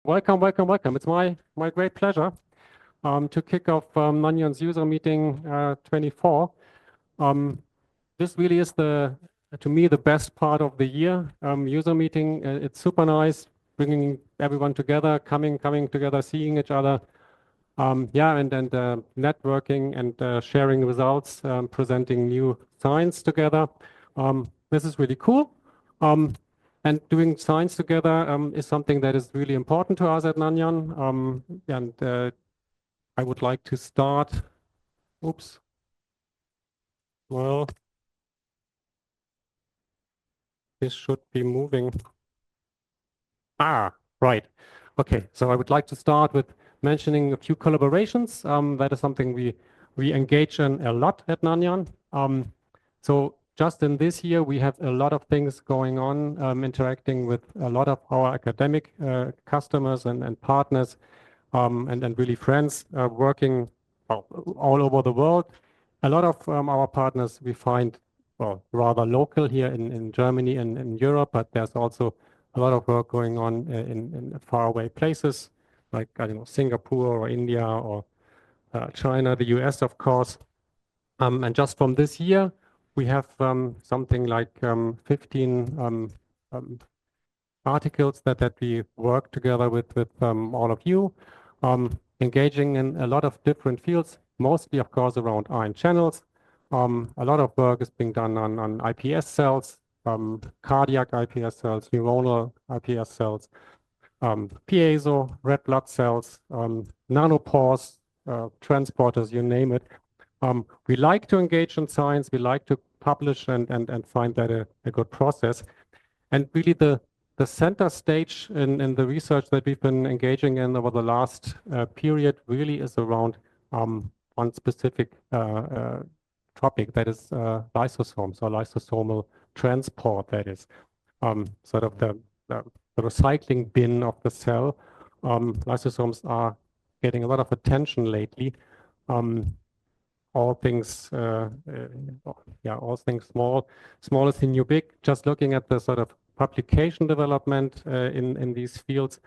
Welcome, welcome, welcome. It's my great pleasure to kick off Nanion's user meeting 24. This really is to me, the best part of the year. User meeting, it's super nice, bringing everyone together, coming together, seeing each other. Yeah, and networking and sharing results, presenting new science together. This is really cool. And doing science together is something that is really important to us at Nanion. I would like to start. Oops. Well, this should be moving. Right. Okay, so I would like to start with mentioning a few collaborations. That is something we engage in a lot at Nanion. So just in this year, we have a lot of things going on, interacting with a lot of our academic customers and partners, and really friends working all over the world. A lot of our partners we find rather local here in Germany and in Europe, but there's also a lot of work going on in faraway places like, I don't know, Singapore or India or China, the US, of course. And just from this year, we have something like 15 articles that we work together with all of you, engaging in a lot of different fields, mostly, of course, around ion channels. A lot of work is being done on iPS cells, cardiac iPS cells, neuronal iPS cells, piezo, red blood cells, nanopores, transporters, you name it. We like to engage in science. We like to publish and find that a good process. And really the center stage in the research that we've been engaging in over the last period really is around one specific topic, that is lysosomes or lysosomal transport, that is sort of the recycling bin of the cell. Lysosomes are getting a lot of attention lately. All things small is the new big. Just looking at the sort of publication development in these fields,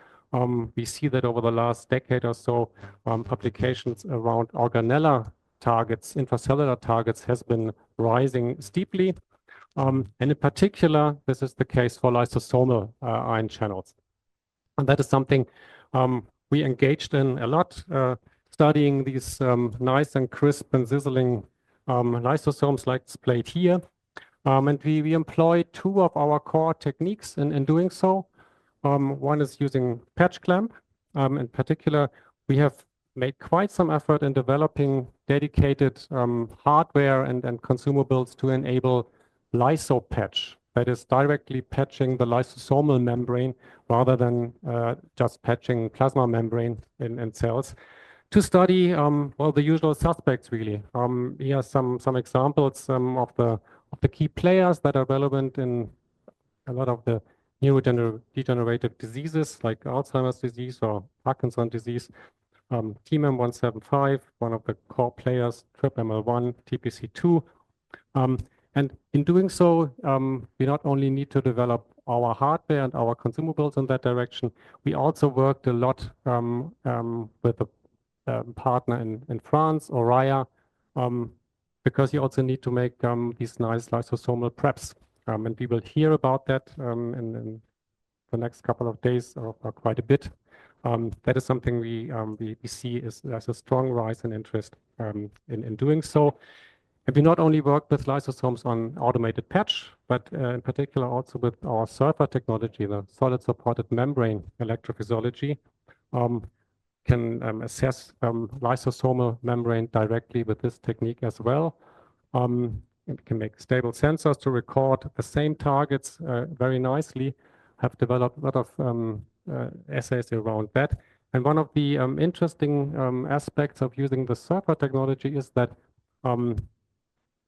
we see that over the last decade or so, publications around organella targets, intracellular targets, has been rising steeply. And in particular, this is the case for lysosomal ion channels. And that is something we engaged in a lot, studying these nice and crisp and sizzling lysosomes like displayed here. And we employ two of our core techniques in doing so. One is using patch clamp. In particular, we have made quite some effort in developing dedicated hardware and consumables to enable LysoPatch, that is directly patching the lysosomal membrane rather than just patching plasma membrane in cells, to study the usual suspects really. Here are some examples of the key players that are relevant in a lot of the neurodegenerative diseases like Alzheimer's disease or Parkinson's disease. TMM175, one of the core players, TRPML1, TPC2. And in doing so, we not only need to develop our hardware and our consumables in that direction, we also worked a lot with a partner in France, Oraya, because you also need to make these nice lysosomal preps. And we will hear about that in the next couple of days or quite a bit. That is something we see as a strong rise in interest in doing so. And we not only work with lysosomes on automated patch, but in particular also with our surfer technology, the solid supported membrane electrophysiology, can assess lysosomal membrane directly with this technique as well. It can make stable sensors to record the same targets very nicely. Have developed a lot of assays around that. And one of the interesting aspects of using the surfer technology is that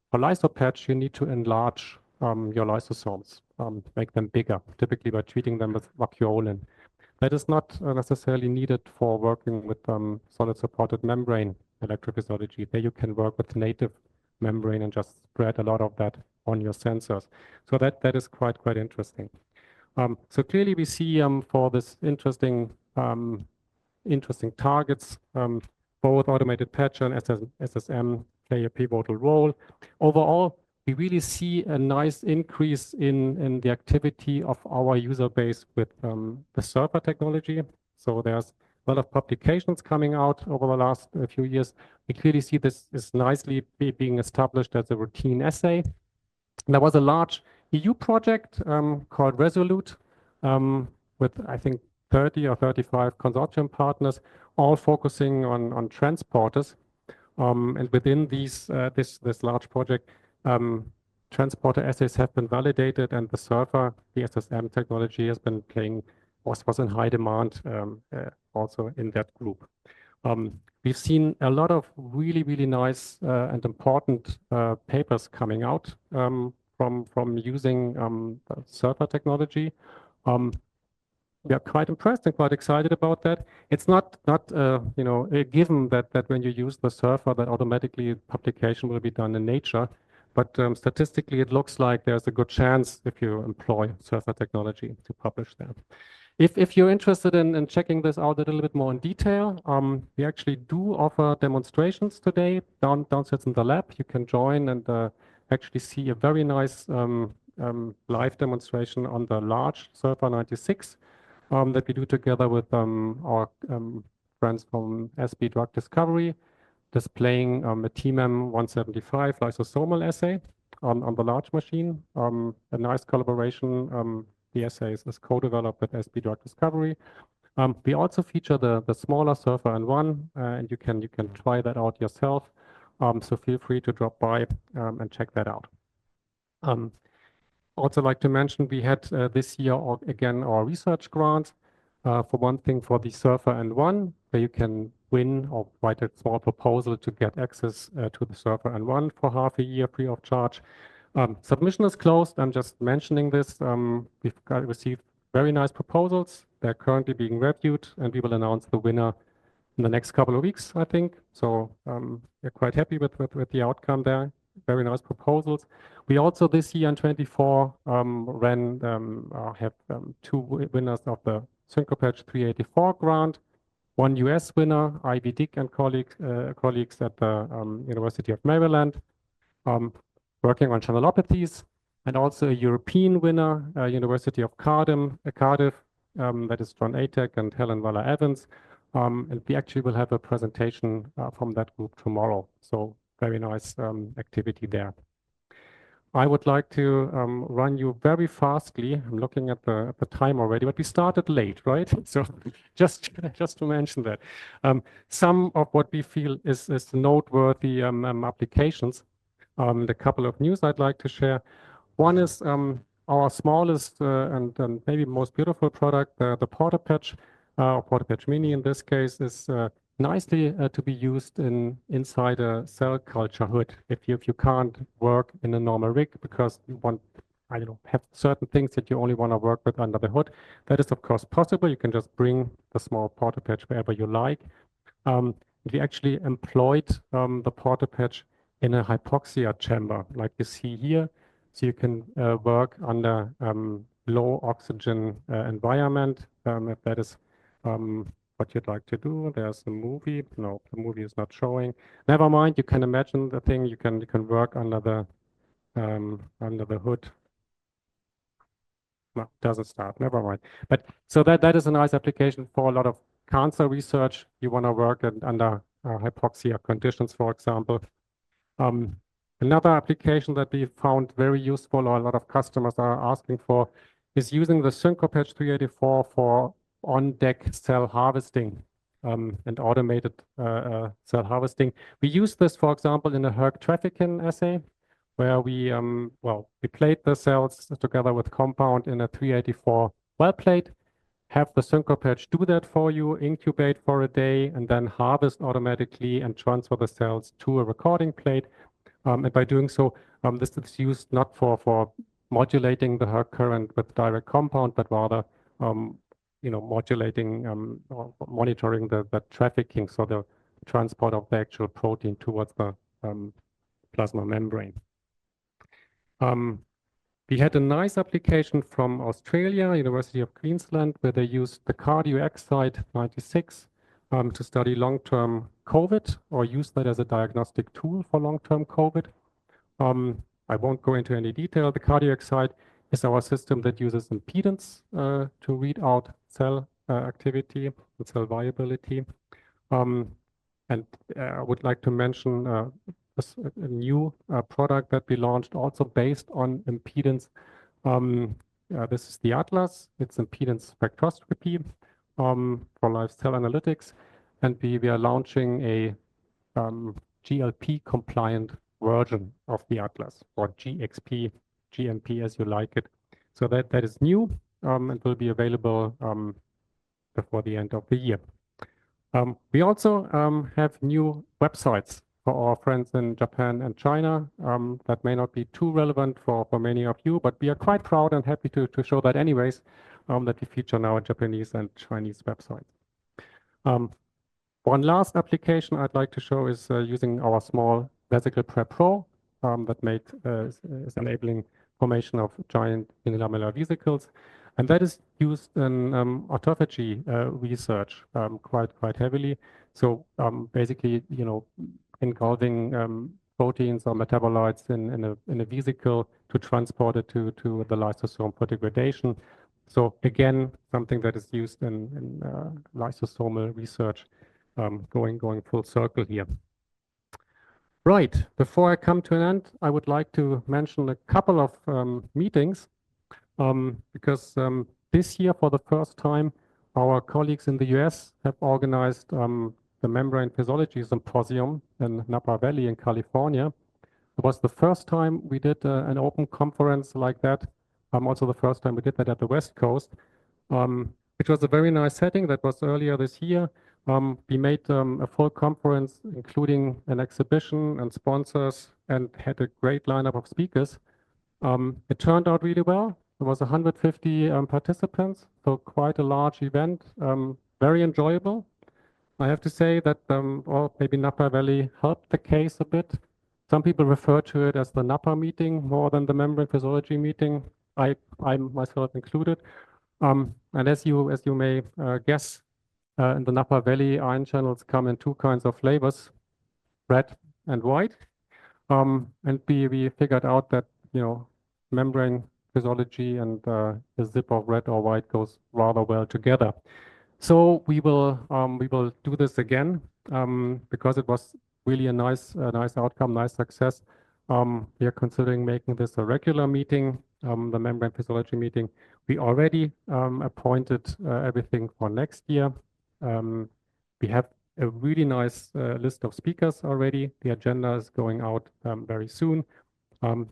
for LysoPatch, you need to enlarge your lysosomes, make them bigger, typically by treating them with vacuolin. That is not necessarily needed for working with solid supported membrane electrophysiology. There you can work with native membrane and just spread a lot of that on your sensors. So that is quite interesting. So clearly we see for this interesting interesting targets. Both automated patch and SSM play a pivotal role. Overall, we really see a nice increase in the activity of our user base with the surfer technology. So there's a lot of publications coming out over the last few years. We clearly see this is nicely being established as a routine assay. And there was a large EU project called Resolute with, I think, 30 or 35 consortium partners, all focusing on transporters. And within these this large project, transporter assays have been validated, and the surfer, the SSM technology, has been was in high demand also in that group. We've seen a lot of really nice and important papers coming out from using the surfer technology. We are quite impressed and quite excited about that. It's not you know, a given that when you use the surfer that automatically publication will be done in Nature, but statistically it looks like there's a good chance if you employ surfer technology to publish that. If you're interested in checking this out a little bit more in detail, we actually do offer demonstrations today downstairs in the lab. You can join and actually see a very nice live demonstration on the large Surfer 96 that we do together with our friends from SB Drug Discovery, displaying a TMEM175 lysosomal assay on the large machine. A nice collaboration. The assay is co-developed with SB Drug Discovery. We also feature the smaller Surfer N1, and you can try that out yourself. So feel free to drop by and check that out. Also like to mention, we had this year again our research grant. For one thing, for the Surfer N1, where you can win or write a small proposal to get access to the Surfer N1 for half a year free of charge. Submission is closed. I'm just mentioning this. We've received very nice proposals. They're currently being reviewed, and we will announce the winner in the next couple of weeks, I think. So we're quite happy with the outcome there. Very nice proposals. We also this year in 24 have two winners of the SyncoPatch 384 grant. One US winner, Ivy Dick and colleagues at the University of Maryland, working on channelopathies, and also a European winner, University of Cardiff, that is John Atek and Helen Waller-Evans. And we actually will have a presentation from that group tomorrow. So very nice activity there. I would like to run you very fastly. I'm looking at the time already, but we started late, right? So just to mention that. Some of what we feel is noteworthy applications. A couple of news I'd like to share. One is our smallest and maybe most beautiful product, the PortaPatch, or PortaPatch Mini in this case, is nicely to be used inside a cell culture hood. If you can't work in a normal rig because you want, I don't know, have certain things that you only want to work with under the hood, that is of course possible. You can just bring the small PortaPatch wherever you like. We actually employed the PortaPatch in a hypoxia chamber, like you see here. So you can work under low oxygen environment, if that is what you'd like to do. There's a movie. No, the movie is not showing. Never mind. You can imagine the thing. You can work under the hood. No, doesn't start. Never mind. But so that is a nice application for a lot of cancer research. You want to work under hypoxia conditions, for example. Another application that we found very useful, or a lot of customers are asking for, is using the SyncoPatch 384 for on-deck cell harvesting and automated cell harvesting. We use this, for example, in a hERG trafficking assay, where we plate the cells together with compound in a 384 well plate, have the SyncoPatch do that for you, incubate for a day, and then harvest automatically and transfer the cells to a recording plate. And by doing so, this is used not for modulating the hERG current with direct compound, but rather modulating or monitoring the trafficking, so the transport of the actual protein towards the plasma membrane. We had a nice application from Australia, University of Queensland, where they used the cardioexcite 96 to study long-term COVID, or use that as a diagnostic tool for long-term COVID. I won't go into any detail. The cardioexcite is our system that uses impedance to read out cell activity and cell viability. And I would like to mention a new product that we launched also based on impedance. This is the Atlas. It's impedance spectroscopy for live cell analytics. And we are launching a GLP compliant version of the Atlas, or GXP, GMP as you like it. So that is new and will be available before the end of the year. We also have new websites for our friends in Japan and China that may not be too relevant for many of you, but we are quite proud and happy to show that anyways, that we feature now Japanese and Chinese websites. One last application I'd like to show is using our small Vesicle Prep Pro that is enabling formation of giant unilamellar vesicles. And that is used in autophagy research quite heavily. So basically, engulfing proteins or metabolites in a vesicle to transport it to the lysosome for degradation. So again, something that is used in lysosomal research, going full circle here. Right, before I come to an end, I would like to mention a couple of meetings. Because this year, for the first time, our colleagues in the US have organized the Membrane Physiology Symposium in Napa Valley in California. It was the first time we did an open conference like that. Also the first time we did that at the West Coast, which was a very nice setting. That was earlier this year. We made a full conference, including an exhibition and sponsors, and had a great lineup of speakers. It turned out really well. There was 150 participants, so quite a large event, very enjoyable. I have to say that, or maybe Napa Valley helped the case a bit. Some people refer to it as the Napa meeting more than the membrane physiology meeting. I myself included. And as you may guess, in the Napa Valley, ion channels come in two kinds of flavors, red and white. And we figured out that membrane physiology and the zip of red or white goes rather well together. So we will do this again because it was really a nice outcome, nice success. We are considering making this a regular meeting, the membrane physiology meeting. We already appointed everything for next year. We have a really nice list of speakers already. The agenda is going out very soon.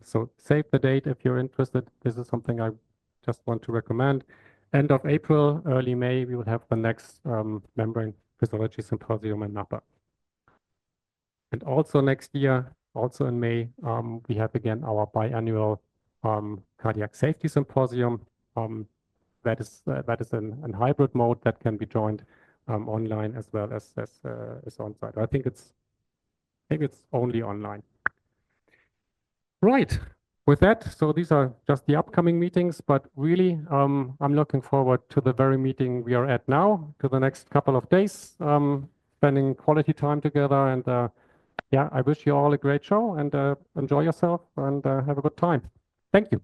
So save the date if you're interested. This is something I just want to recommend. End of April, early May, we will have the next membrane physiology symposium in Napa. And also next year, also in May, we have again our biannual cardiac safety symposium. That is in hybrid mode that can be joined online as well as on-site. I think maybe it's only online. Right. With that, so these are just the upcoming meetings, but really, I'm looking forward to the very meeting we are at now, to the next couple of days, spending quality time together. And yeah, I wish you all a great show and enjoy yourself and have a good time. Thank you.